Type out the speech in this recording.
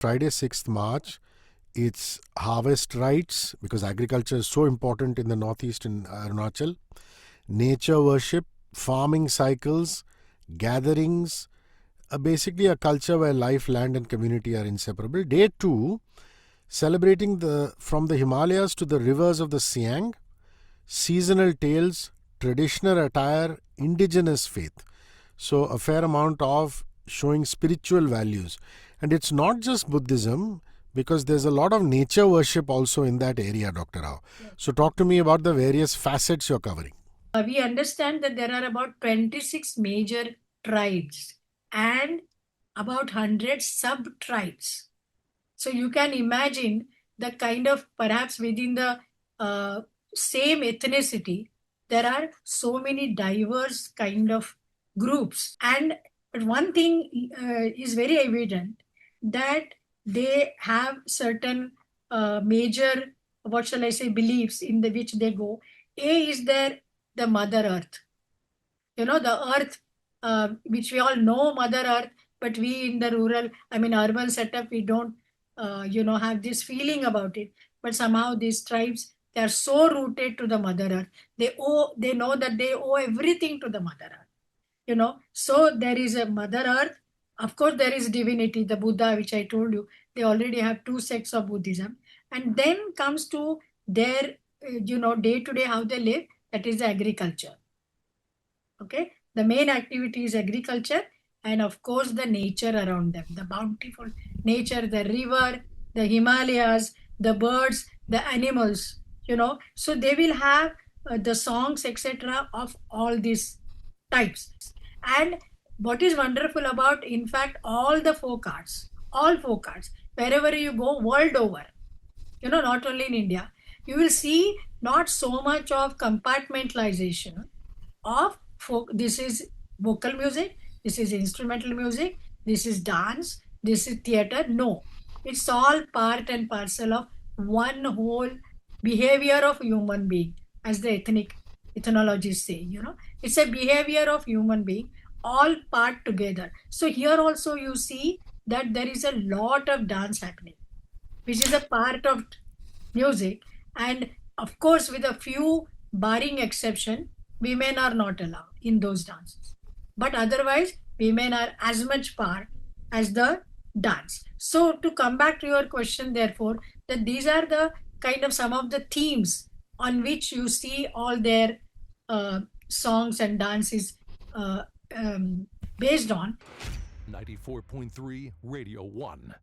Friday, 6th March, it's harvest rites because agriculture is so important in the northeast in Arunachal, nature worship, farming cycles, gatherings, basically a culture where life, land, and community are inseparable. Day 2, celebrating from the Himalayas to the rivers of the Siang, seasonal tales, traditional attire, indigenous faith. So, a fair amount of showing spiritual values. And it's not just Buddhism, because there's a lot of nature worship also in that area, Dr. Rao. So, talk to me about the various facets you're covering. We understand that there are about 26 major tribes and about 100 sub-tribes. So you can imagine the kind of, perhaps within the same ethnicity, there are so many diverse kind of groups. And one thing is very evident, that they have certain major, what shall I say, beliefs in the which they go. A is the Mother Earth. The earth, which we all know Mother Earth, but we in the urban setup, we don't, have this feeling about it. But somehow these tribes, they are so rooted to the Mother Earth. They know that they owe everything to the Mother Earth. So there is a Mother Earth. Of course, there is divinity, the Buddha, which I told you. They already have 2 sects of Buddhism. And then comes to their, day to day, how they live, that is the agriculture. Okay, the main activity is agriculture, and of course the nature around them, the bountiful nature, the river, the Himalayas, the birds, the animals. So they will have the songs, etc., of all these types. And what is wonderful about, in fact, all folk arts, wherever you go world over, not only in India, you will see not so much of compartmentalization of folk. This is vocal music, this is instrumental music, this is dance, this is theater. No, it's all part and parcel of one whole behavior of human being, as the ethnologists say. It's a behavior of human being, all part together. So here also you see that there is a lot of dance happening, which is a part of music. And of course, with a few barring exception, women are not allowed in those dances. But otherwise, women are as much part as the dance. So to come back to your question, therefore, that these are the kind of some of the themes on which you see all their songs and dances based on. 94.3 Radio 1.